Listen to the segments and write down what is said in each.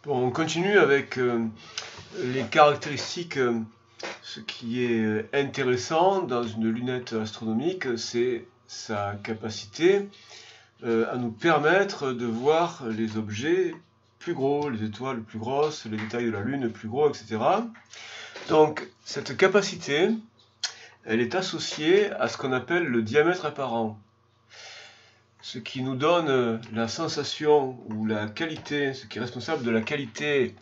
Bon, on continue avec les caractéristiques. Ce qui est intéressant dans une lunette astronomique, c'est sa capacité à nous permettre de voir les objets plus gros, les étoiles plus grosses, les détails de la Lune plus gros, etc. Donc, cette capacité, elle est associée à ce qu'on appelle le diamètre apparent. Ce qui nous donne la sensation ou la qualité, ce qui est responsable de la qualité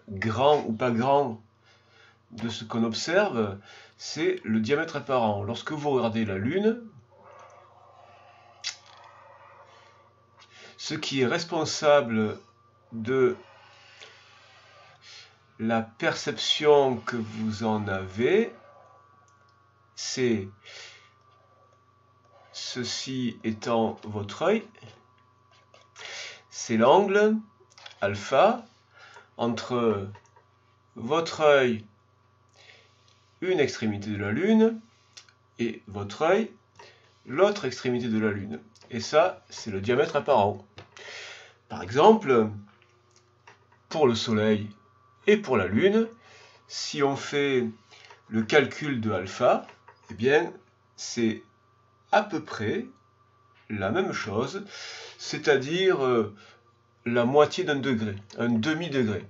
grand ou pas grand de ce qu'on observe, c'est le diamètre apparent. Lorsque vous regardez la Lune, ce qui est responsable de la perception que vous en avez, c'est ceci étant votre œil, c'est l'angle alpha entre votre œil, une extrémité de la Lune, et votre œil, l'autre extrémité de la Lune. Et ça, c'est le diamètre apparent. Par exemple, pour le Soleil et pour la Lune, si on fait le calcul de alpha, eh bien, c'est à peu près la même chose, c'est-à-dire la moitié d'un degré, un demi-degré.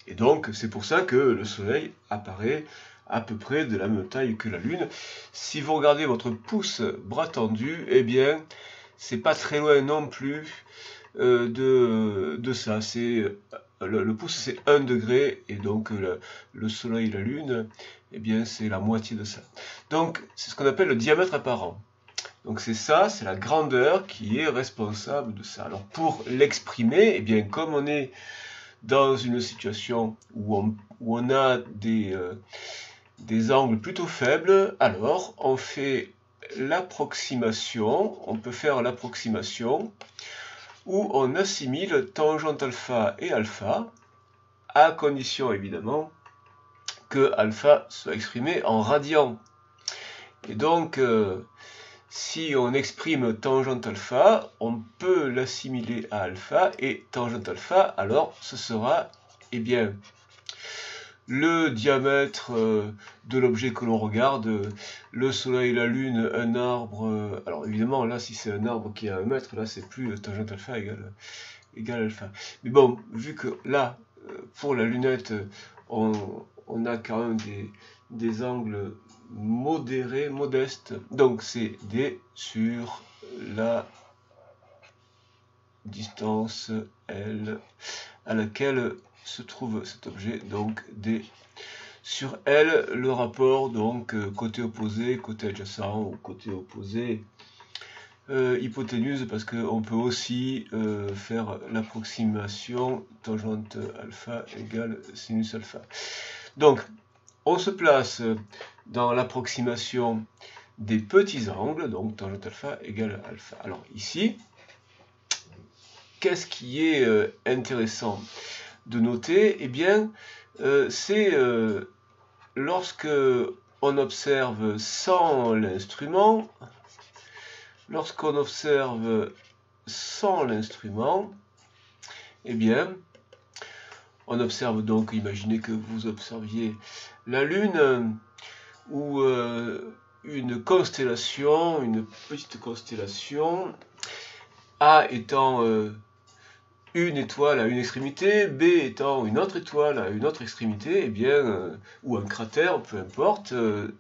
Et donc, c'est pour ça que le Soleil apparaît à peu près de la même taille que la Lune. Si vous regardez votre pouce bras tendu, eh bien, c'est pas très loin non plus de ça. C'est le pouce, c'est 1 degré, et donc le Soleil et la Lune, eh bien, c'est la moitié de ça. Donc, c'est ce qu'on appelle le diamètre apparent. Donc c'est ça, c'est la grandeur qui est responsable de ça. Alors pour l'exprimer, eh bien, comme on est dans une situation où on a des angles plutôt faibles, alors on fait l'approximation, on peut faire l'approximation où on assimile tangente alpha et alpha, à condition évidemment que alpha soit exprimé en radians. Et donc, si on exprime tangente alpha, on peut l'assimiler à alpha, et tangente alpha, alors ce sera, eh bien, le diamètre de l'objet que l'on regarde, le soleil, la lune, un arbre. Alors évidemment, là, si c'est un arbre qui est à 1 mètre, là, c'est plus tangente alpha égale alpha. Mais bon, vu que là, pour la lunette, on a quand même des angles modérés, modestes. Donc c'est D sur la distance L à laquelle se trouve cet objet, donc D sur L, le rapport, donc côté opposé, côté adjacent, ou côté opposé, hypoténuse, parce qu'on peut aussi faire l'approximation tangente alpha égale sinus alpha. Donc, on se place dans l'approximation des petits angles, donc tangente alpha égale alpha. Alors ici, qu'est-ce qui est intéressant de noter? Eh bien, c'est lorsque on observe sans l'instrument, eh bien, on observe donc, imaginez que vous observiez la Lune ou une constellation, une petite constellation, A étant une étoile à une extrémité, B étant une autre étoile à une autre extrémité, eh bien, ou un cratère, peu importe,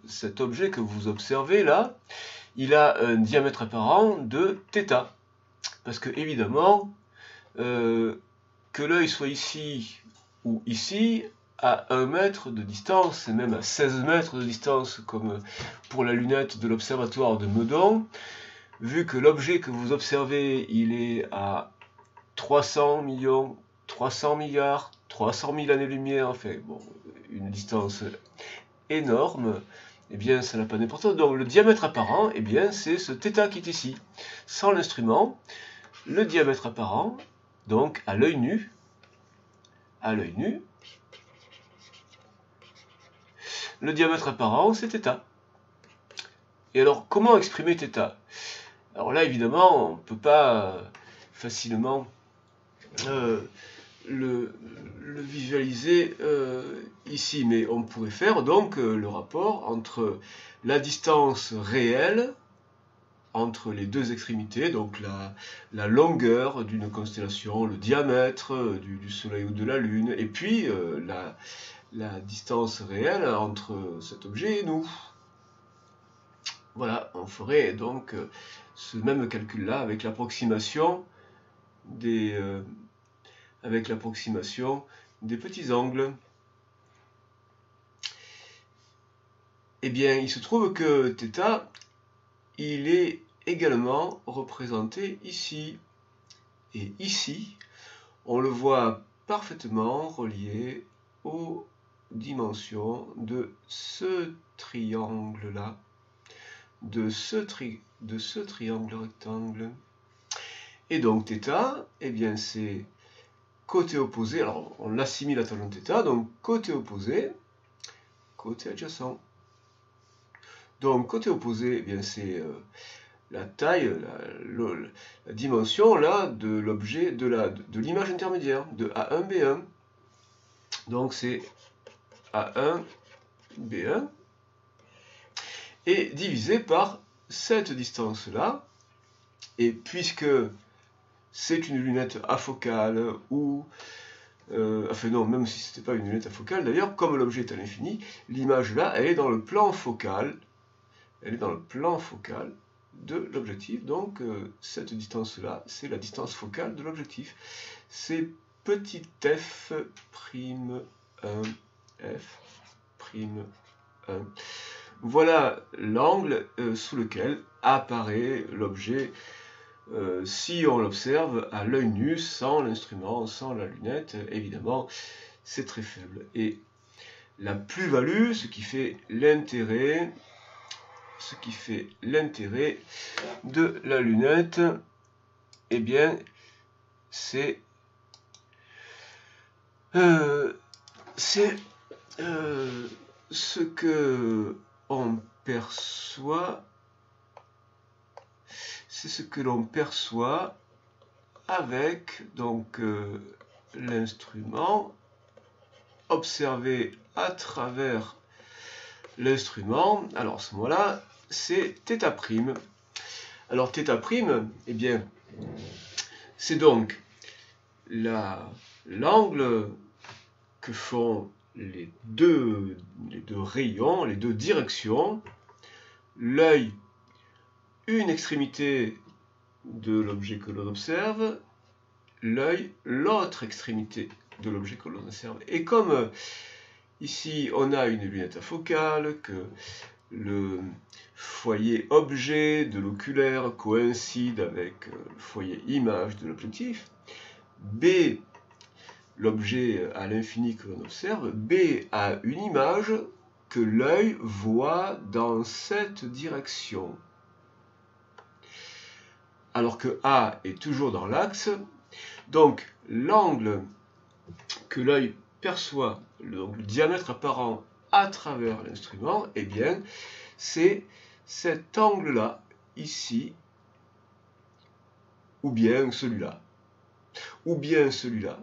cet objet que vous observez là, il a un diamètre apparent de θ. Parce que, évidemment, que l'œil soit ici ou ici, à 1 mètre de distance, et même à 16 mètres de distance, comme pour la lunette de l'observatoire de Meudon, vu que l'objet que vous observez, il est à 300 millions, 300 milliards, 300 000 années-lumière, enfin, bon, une distance énorme, eh bien, ça n'a pas d'importance. Donc, le diamètre apparent, eh bien, c'est ce θ qui est ici. Sans l'instrument, le diamètre apparent, donc, à l'œil nu, le diamètre apparent, c'est θ. Et alors, comment exprimer θ? Alors là, évidemment, on ne peut pas facilement le divisé ici, mais on pourrait faire donc le rapport entre la distance réelle entre les deux extrémités, donc la longueur d'une constellation, le diamètre du Soleil ou de la Lune, et puis la distance réelle entre cet objet et nous. Voilà, on ferait donc ce même calcul-là avec l'approximation des petits angles. Eh bien, il se trouve que θ, il est également représenté ici. Et ici, on le voit parfaitement relié aux dimensions de ce triangle-là, de ce triangle rectangle. Et donc θ, eh bien c'est côté opposé, alors on l'assimile à tangente θ, donc côté opposé, côté adjacent. Donc côté opposé, eh bien c'est la taille, la dimension là de l'objet, de l'image intermédiaire, de A1, B1. Donc c'est A1, B1, et divisé par cette distance-là. Et puisque c'est une lunette afocale, ou enfin non, même si ce n'était pas une lunette afocale, d'ailleurs, comme l'objet est à l'infini, l'image là, elle est dans le plan focal. Elle est dans le plan focal de l'objectif. Donc cette distance-là, c'est la distance focale de l'objectif. C'est petit f', f'1. Voilà l'angle sous lequel apparaît l'objet si on l'observe à l'œil nu, sans l'instrument, sans la lunette. Évidemment, c'est très faible. Et la plus-value, ce qui fait l'intérêt de la lunette, eh bien, c'est ce que on perçoit, c'est ce que l'on perçoit avec donc l'instrument, observé à travers l'instrument. Alors à ce moment-là, c'est θ'. Alors θ', eh bien, c'est donc l'angle que font les deux rayons, les deux directions, l'œil, une extrémité de l'objet que l'on observe, l'œil, l'autre extrémité de l'objet que l'on observe. Et comme ici on a une lunette afocale, que le foyer objet de l'oculaire coïncide avec le foyer image de l'objectif, B, l'objet à l'infini que l'on observe, B a une image que l'œil voit dans cette direction. Alors que A est toujours dans l'axe, donc l'angle que l'œil perçoit, donc le diamètre apparent à travers l'instrument, eh bien, c'est cet angle-là, ici, ou bien celui-là, ou bien celui-là,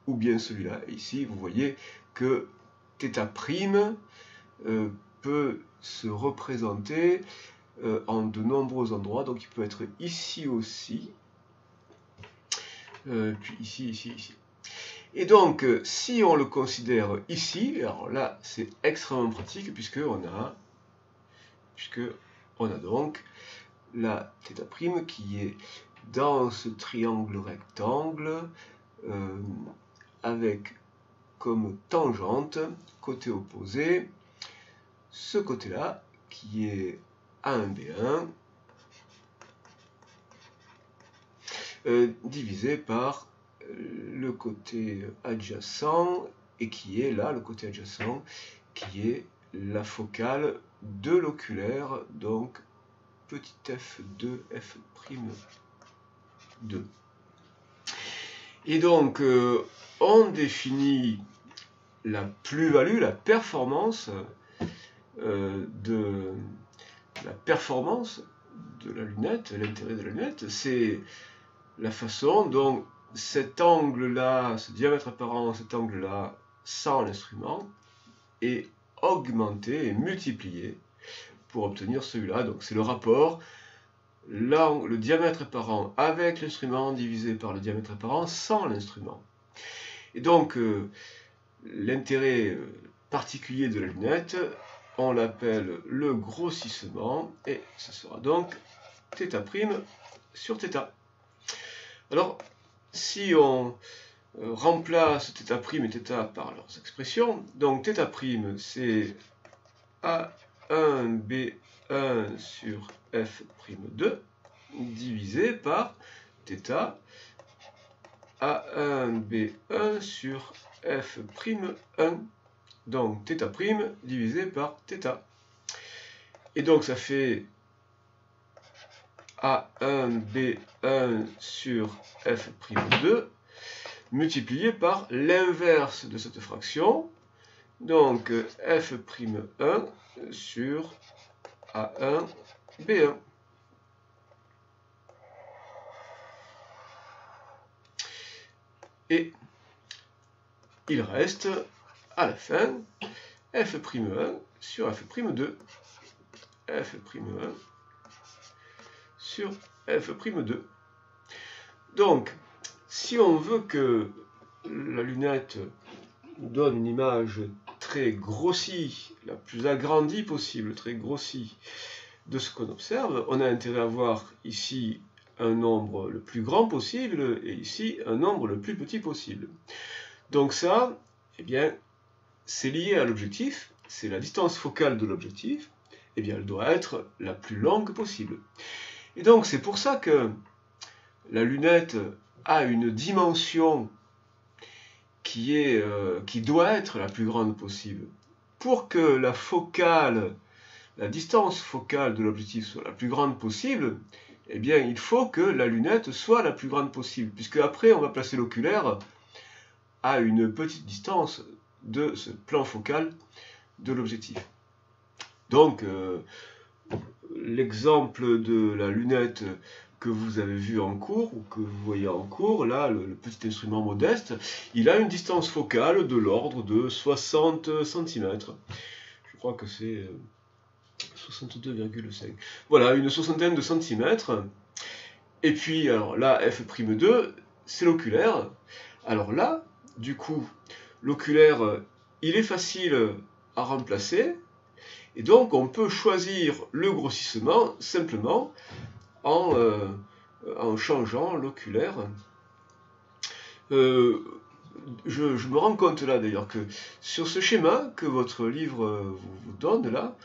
ou bien celui-là. Et ici, vous voyez que θ' peut se représenter en de nombreux endroits. Donc il peut être ici aussi, puis ici, ici, ici. Et donc, si on le considère ici, alors là, c'est extrêmement pratique, puisqu'on a donc la θ' qui est dans ce triangle rectangle, avec comme tangente, côté opposé, ce côté-là, qui est A1, B1, divisé par le côté adjacent, et qui est là, le côté adjacent, qui est la focale de l'oculaire, donc petit f2, f'2. Et donc, on définit la plus-value, la performance de la lunette, l'intérêt de la lunette, c'est la façon dont cet angle-là, ce diamètre apparent, cet angle-là, sans l'instrument et augmenter et multiplier pour obtenir celui-là. Donc c'est le rapport le diamètre apparent avec l'instrument divisé par le diamètre apparent sans l'instrument. Et donc l'intérêt particulier de la lunette, on l'appelle le grossissement, et ça sera donc θ' sur θ. Alors, si on remplace θ' et θ par leurs expressions, donc θ' c'est A1 B1 sur F'2 divisé par θ A1 B1 sur F'1, donc θ' divisé par θ. Et donc ça fait A1 B1 sur F'2 multiplié par l'inverse de cette fraction, donc F'1 sur A1 B1. Et il reste à la fin F'1 sur F'2. F'1 sur F'2. Donc, si on veut que la lunette nous donne une image très grossie, la plus agrandie possible, très grossie de ce qu'on observe, on a intérêt à voir ici un nombre le plus grand possible et ici un nombre le plus petit possible. Donc ça, eh bien, c'est lié à l'objectif, c'est la distance focale de l'objectif, eh bien, elle doit être la plus longue possible. Et donc, c'est pour ça que la lunette a une dimension qui doit être la plus grande possible. Pour que la distance focale de l'objectif soit la plus grande possible, eh bien, il faut que la lunette soit la plus grande possible, puisque après, on va placer l'oculaire à une petite distance de ce plan focal de l'objectif. Donc, l'exemple de la lunette que vous avez vu en cours, ou que vous voyez en cours, là, le petit instrument modeste, il a une distance focale de l'ordre de 60 cm. Je crois que c'est 62,5. Voilà, une soixantaine de centimètres. Et puis, alors là, F'2, c'est l'oculaire. Alors là, du coup, l'oculaire, il est facile à remplacer. Et donc, on peut choisir le grossissement simplement en changeant l'oculaire. Je me rends compte là d'ailleurs que sur ce schéma que votre livre vous donne là,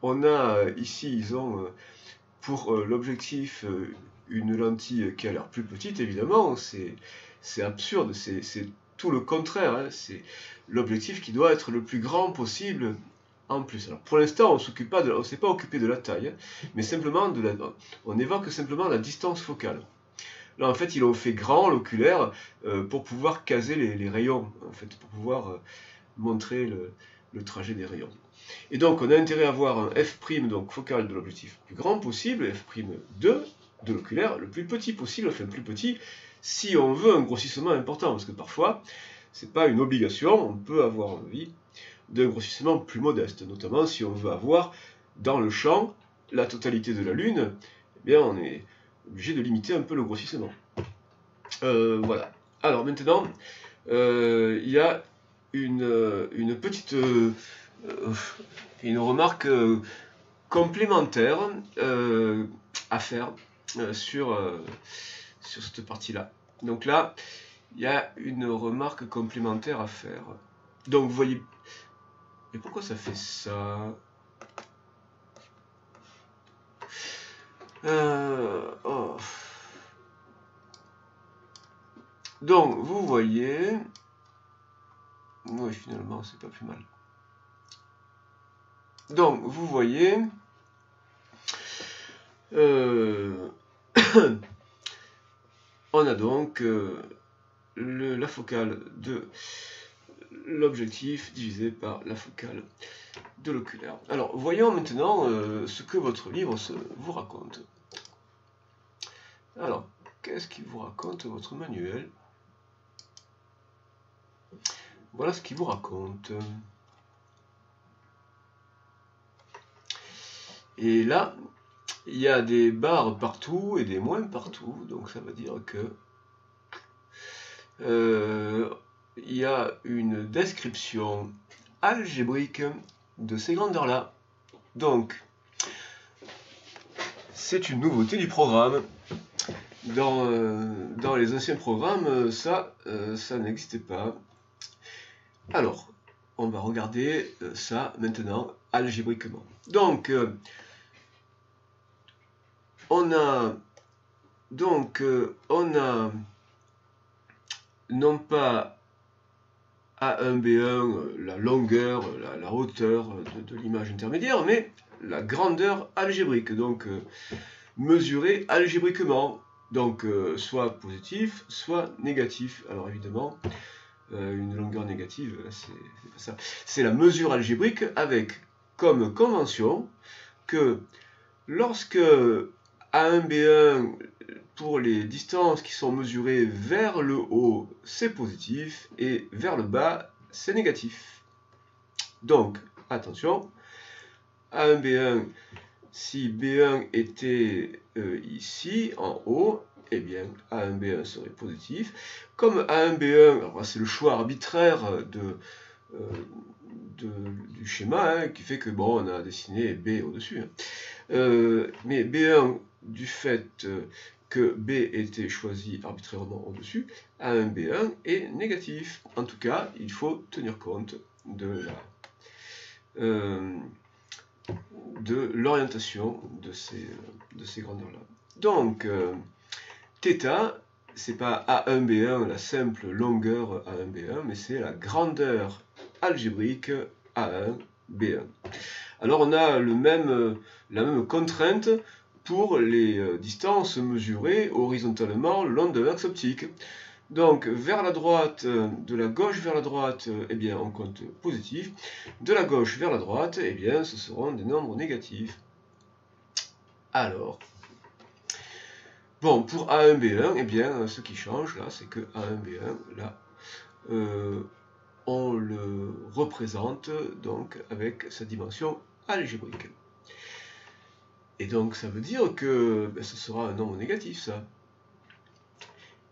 on a ici, ils ont pour l'objectif une lentille qui a l'air plus petite, évidemment, c'est absurde, c'est tout le contraire, hein, c'est l'objectif qui doit être le plus grand possible en plus. Alors pour l'instant, on ne s'est pas occupé de la taille, hein, mais simplement on évoque simplement la distance focale. Là, en fait, ils ont fait grand l'oculaire pour pouvoir caser les rayons, en fait, pour pouvoir montrer le trajet des rayons. Et donc, on a intérêt à avoir un f', donc focal de l'objectif le plus grand possible, f'2 de l'oculaire le plus petit possible, enfin plus petit, si on veut un grossissement important, parce que parfois, c'est pas une obligation, on peut avoir envie d'un grossissement plus modeste, notamment si on veut avoir dans le champ la totalité de la Lune, eh bien on est obligé de limiter un peu le grossissement. Voilà. Alors maintenant, il y a une petite une remarque complémentaire à faire sur cette partie-là. Donc là, il y a une remarque complémentaire à faire. Donc vous voyez... Et pourquoi ça fait ça? Oh. Donc, vous voyez... Oui, finalement, c'est pas plus mal. Donc, vous voyez... on a donc la focale de l'objectif divisé par la focale de l'oculaire. Alors, voyons maintenant ce que votre livre vous raconte. Alors, qu'est-ce qu'il vous raconte votre manuel? Voilà ce qu'il vous raconte. Et là, il y a des barres partout et des moins partout, donc ça veut dire que il y a une description algébrique de ces grandeurs-là. Donc, c'est une nouveauté du programme. Dans les anciens programmes, ça n'existait pas. Alors, on va regarder ça maintenant algébriquement. Donc, on a non pas A1, B1, la longueur, la hauteur de l'image intermédiaire, mais la grandeur algébrique, donc mesurée algébriquement, donc soit positif, soit négatif. Alors évidemment, une longueur négative, c'est pas ça. C'est la mesure algébrique avec comme convention que lorsque A1, B1, pour les distances qui sont mesurées vers le haut, c'est positif, et vers le bas, c'est négatif. Donc, attention, A1, B1, si B1 était ici, en haut, eh bien, A1, B1 serait positif. Comme A1, B1, c'est le choix arbitraire du schéma, hein, qui fait que, bon, on a dessiné B au-dessus. Hein. Mais B1, du fait que B était choisi arbitrairement au-dessus, A1, B1 est négatif. En tout cas, il faut tenir compte de l'orientation de ces grandeurs-là. Donc, θ, c'est pas A1, B1, la simple longueur A1, B1, mais c'est la grandeur algébrique A1, B1. Alors on a la même contrainte pour les distances mesurées horizontalement le long de l'axe optique. Donc vers la droite, de la gauche vers la droite, eh bien on compte positif. De la gauche vers la droite, eh bien ce seront des nombres négatifs. Alors, bon, pour A1, B1, eh bien ce qui change là, c'est que A1, B1, là, on le représente donc avec sa dimension algébrique. Et donc ça veut dire que ce sera un nombre négatif, ça.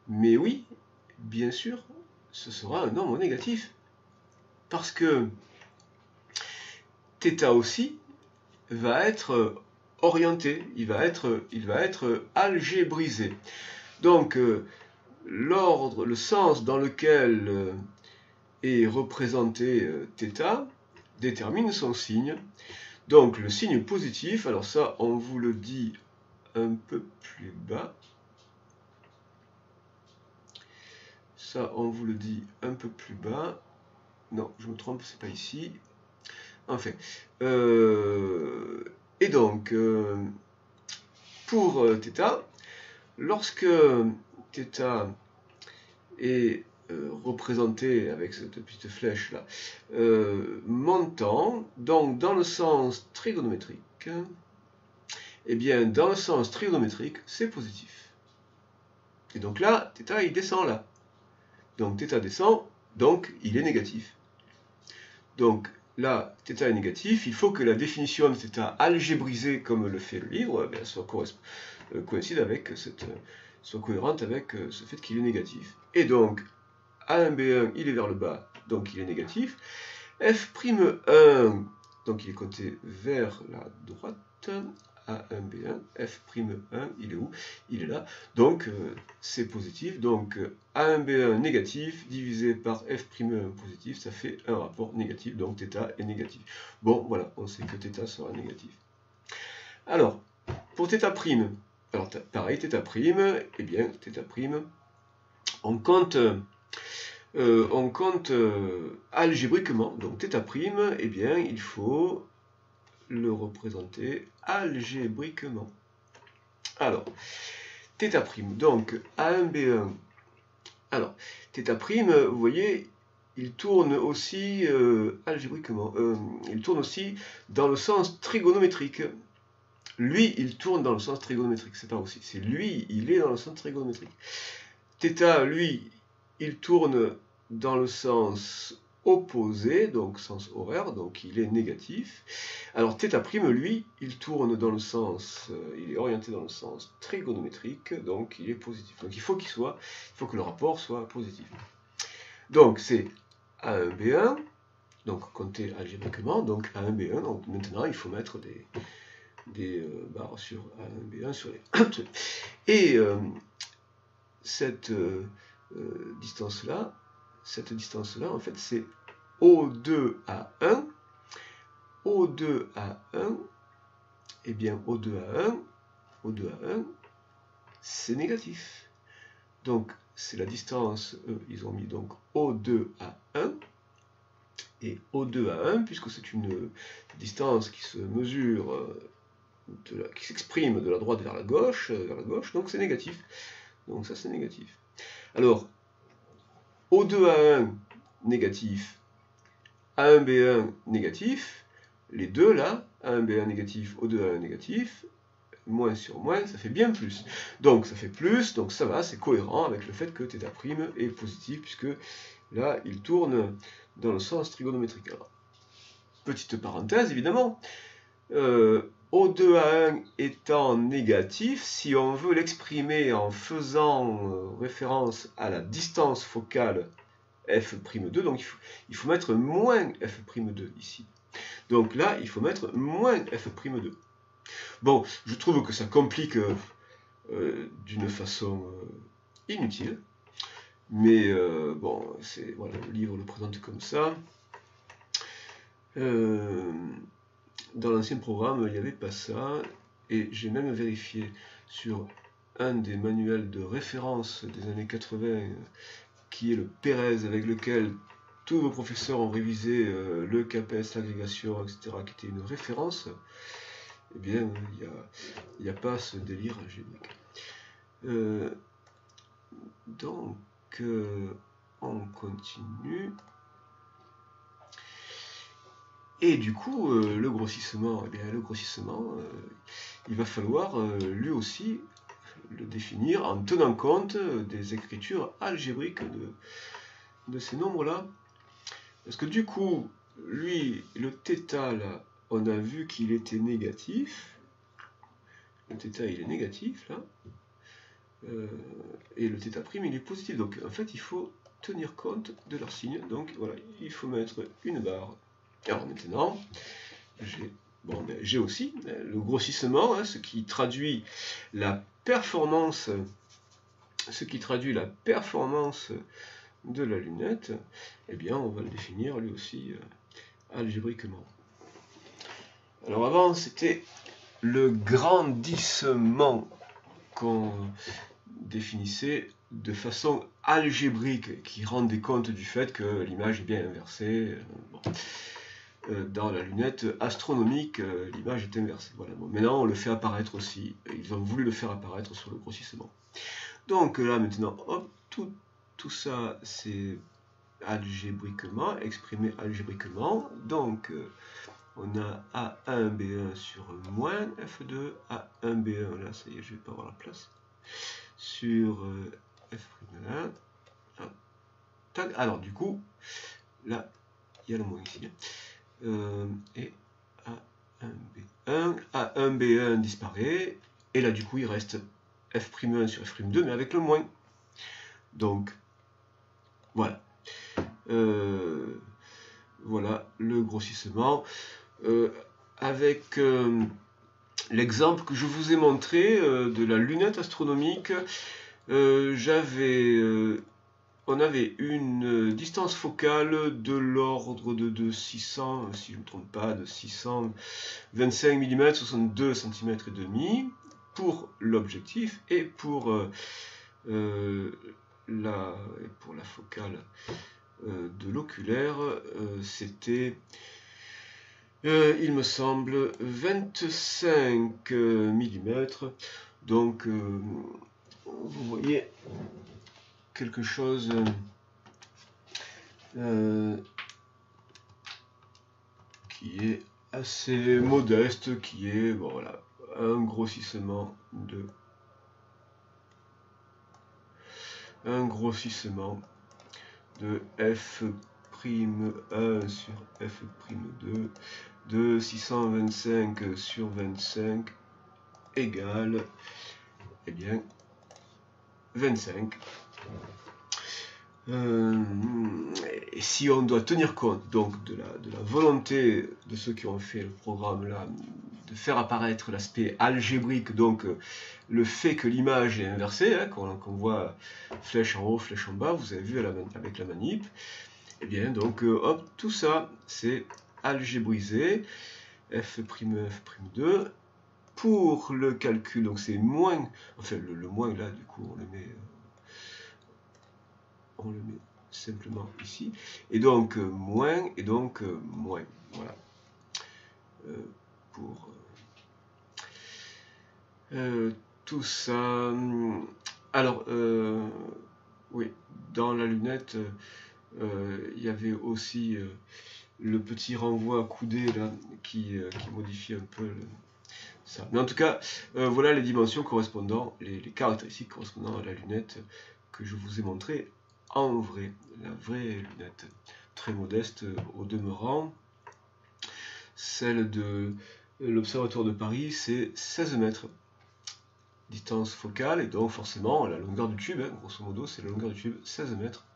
Mais oui, bien sûr, ce sera un nombre négatif. Parce que θ aussi va être orienté, il va être algébrisé. Donc l'ordre, le sens dans lequel est représenté θ détermine son signe. Donc le signe positif, alors ça on vous le dit un peu plus bas. Ça on vous le dit un peu plus bas. Non, je me trompe, c'est pas ici. Enfin. Et donc, pour θ, lorsque θ est représenté avec cette petite flèche là, montant, donc dans le sens trigonométrique, eh bien dans le sens trigonométrique, c'est positif. Et donc là, θ il descend là. Donc θ descend, donc il est négatif. Donc là, θ est négatif, il faut que la définition de θ algébrisée comme le fait le livre, bien, soit coïncide avec soit cohérente avec ce fait qu'il est négatif. Et donc, A1, B1, il est vers le bas, donc il est négatif. F'1, donc il est compté vers la droite. A1, B1, F'1, il est où? Il est là. Donc, c'est positif. Donc, A1, B1 négatif divisé par F'1 positif, ça fait un rapport négatif. Donc, θ est négatif. Bon, voilà, on sait que θ sera négatif. Alors, pour θ', alors pareil, θ', eh bien, θ', on compte algébriquement. Donc, θ', eh bien, il faut le représenter algébriquement. Alors, θ', donc A1, B1. Alors, θ', vous voyez, il tourne aussi algébriquement. Il tourne aussi dans le sens trigonométrique. Lui, il tourne dans le sens trigonométrique. C'est pas aussi. C'est lui, il est dans le sens trigonométrique. θ, lui, il tourne dans le sens opposé, donc sens horaire, donc il est négatif. Alors θ', lui, il tourne dans le sens, il est orienté dans le sens trigonométrique, donc il est positif. Donc il faut que le rapport soit positif. Donc c'est A1, B1, donc compter algébriquement, donc A1, B1, donc maintenant il faut mettre des barres sur A1, B1 sur les trucs. Et cette distance-là, en fait, c'est O2 à 1. O2 à 1, et bien O2 à 1, c'est négatif. Donc, c'est la distance, ils ont mis donc O2 à 1, et O2 à 1, puisque c'est une distance qui se mesure, qui s'exprime de la droite vers la gauche, donc c'est négatif. Donc ça, c'est négatif. Alors, O2 à 1, négatif, A1, B1, négatif, les deux là, A1, B1 négatif, O2 à 1 négatif, moins sur moins, ça fait bien plus. Donc ça fait plus, donc ça va, c'est cohérent avec le fait que θ' est positif, puisque là, il tourne dans le sens trigonométrique. Alors, petite parenthèse, évidemment, O2 à 1 étant négatif, si on veut l'exprimer en faisant référence à la distance focale f'2, donc il faut mettre moins f'2 ici. Donc là, il faut mettre moins f'2. Bon, je trouve que ça complique d'une façon inutile, mais bon, voilà, le livre le présente comme ça. Dans l'ancien programme, il n'y avait pas ça, et j'ai même vérifié sur un des manuels de référence des années 80, qui est le Pérez, avec lequel tous vos professeurs ont révisé le CAPES, l'agrégation, etc., qui était une référence. Eh bien, il n'y a pas ce délire algébrique. Donc, on continue. Et du coup, le grossissement, il va falloir lui aussi le définir en tenant compte des écritures algébriques de ces nombres-là. Parce que du coup, lui, le θ, là, on a vu qu'il était négatif. Le θ, il est négatif, là. Et le θ', il est positif. Donc, en fait, il faut tenir compte de leur signe. Donc, voilà, il faut mettre une barre. Alors, maintenant, j'ai aussi le grossissement, hein, ce qui traduit la performance de la lunette. Eh bien, on va le définir lui aussi algébriquement. Alors avant, c'était le grandissement qu'on définissait de façon algébrique, qui rendait compte du fait que l'image est bien inversée. Bon. Dans la lunette astronomique, l'image est inversée. Voilà. Bon, maintenant, on le fait apparaître aussi. Ils ont voulu le faire apparaître sur le grossissement. Donc là, maintenant, hop, tout ça, c'est algébriquement, exprimé algébriquement. Donc, on a A1, B1 sur moins F2, A1, B1, là, ça y est, je ne vais pas avoir la place, sur F'1. Alors, du coup, là, il y a le moins ici. Et A1, B1, A1, B1 disparaît, et là, du coup, il reste F'1 sur F'2, mais avec le moins. Donc, voilà. Voilà le grossissement. Avec l'exemple que je vous ai montré de la lunette astronomique, on avait une distance focale de l'ordre de 600, si je ne me trompe pas, de 625 mm, 62 cm et demi pour l'objectif, et pour la focale de l'oculaire, c'était, il me semble, 25 mm. Donc, vous voyez quelque chose qui est assez modeste, qui est, bon, voilà, un grossissement de f', f'1 sur f'2 de 625 sur 25 égale, eh bien, 25. Et si on doit tenir compte donc de la volonté de ceux qui ont fait le programme là, de faire apparaître l'aspect algébrique, donc le fait que l'image est inversée, hein, qu'on voit flèche en haut, flèche en bas, vous avez vu avec la manip, et bien donc hop, tout ça c'est algébrisé, f'1, f'2, pour le calcul, donc c'est moins, enfin le moins là du coup on le met simplement ici, et donc moins, et donc moins, voilà, pour tout ça. Alors, oui, dans la lunette, il y avait aussi le petit renvoi à coudée là, qui modifie un peu ça. Mais en tout cas, voilà les dimensions correspondant, les caractéristiques correspondant à la lunette que je vous ai montré en vrai, la vraie lunette, très modeste au demeurant. Celle de l'Observatoire de Paris, c'est 16 mètres, distance focale, et donc forcément la longueur du tube, hein, grosso modo, c'est la longueur du tube, 16 mètres.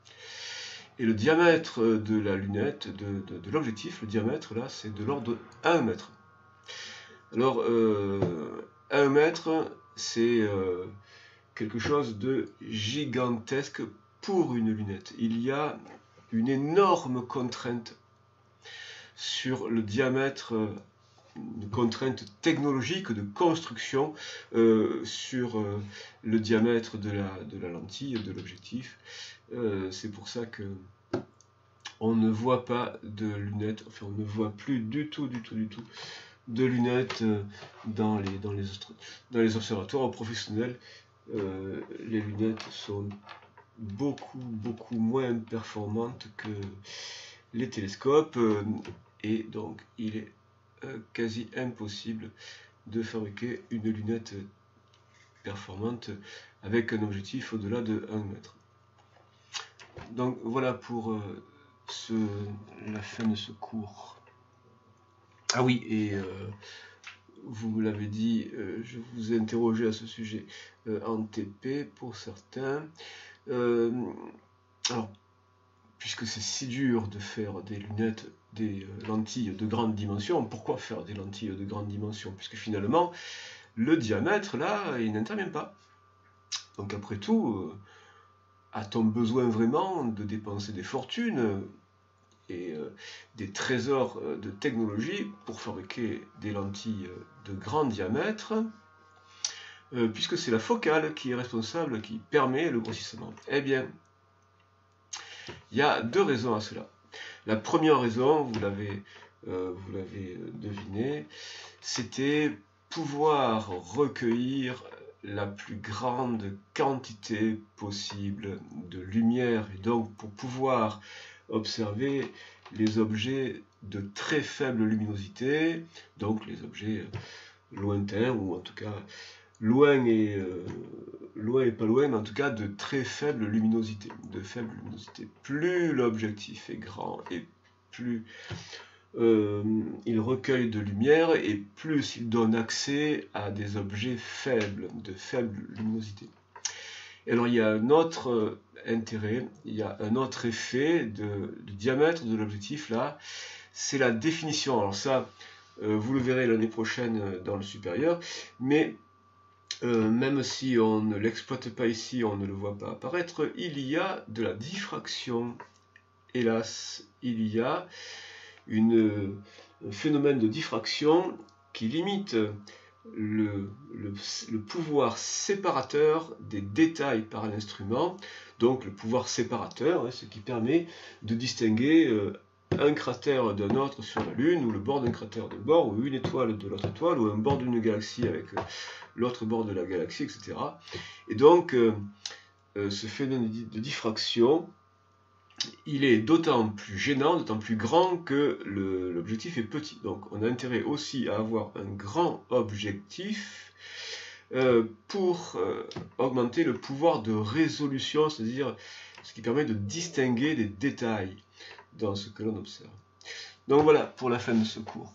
Et le diamètre de la lunette, de l'objectif, le diamètre là, c'est de l'ordre de 1 mètre. Alors, 1 mètre, c'est quelque chose de gigantesque pour une lunette. Il y a une énorme contrainte sur le diamètre, une contrainte technologique de construction sur le diamètre de la lentille, de l'objectif. C'est pour ça que on ne voit pas de lunettes, enfin on ne voit plus du tout de lunettes dans les observatoires professionnels. Les lunettes sont beaucoup moins performantes que les télescopes, et donc il est quasi impossible de fabriquer une lunette performante avec un objectif au-delà de 1 mètre. Donc voilà pour la fin de ce cours. Ah oui, et vous me l'avez dit, je vous ai interrogé à ce sujet en TP pour certains. Alors, puisque c'est si dur de faire des lunettes, des lentilles de grande dimension, pourquoi faire des lentilles de grande dimension? Puisque finalement, le diamètre, là, il n'intervient pas. Donc après tout, a-t-on besoin vraiment de dépenser des fortunes et des trésors de technologie pour fabriquer des lentilles de grand diamètre, puisque c'est la focale qui est responsable, qui permet le grossissement? Eh bien, il y a deux raisons à cela. La première raison, vous l'avez deviné, c'était pouvoir recueillir la plus grande quantité possible de lumière, et donc pour pouvoir observer les objets de très faible luminosité, donc les objets lointains, ou en tout cas loin et pas loin, mais en tout cas de très faible luminosité. Plus l'objectif est grand et plus il recueille de lumière, et plus il donne accès à des objets faibles, de faible luminosité. Et alors il y a un autre intérêt, il y a un autre effet du diamètre de l'objectif là, c'est la définition. Alors ça, vous le verrez l'année prochaine dans le supérieur, mais même si on ne l'exploite pas ici, on ne le voit pas apparaître, il y a de la diffraction. Hélas, il y a un phénomène de diffraction qui limite le pouvoir séparateur des détails par l'instrument, donc le pouvoir séparateur, hein, ce qui permet de distinguer un cratère d'un autre sur la Lune, ou le bord d'un cratère d'un bord, ou une étoile de l'autre étoile, ou un bord d'une galaxie avec l'autre bord de la galaxie, etc. Et donc, ce phénomène de diffraction, il est d'autant plus gênant, d'autant plus grand que l'objectif est petit. Donc on a intérêt aussi à avoir un grand objectif pour augmenter le pouvoir de résolution, c'est-à-dire ce qui permet de distinguer des détails. dans ce que l'on observe. Donc voilà pour la fin de ce cours.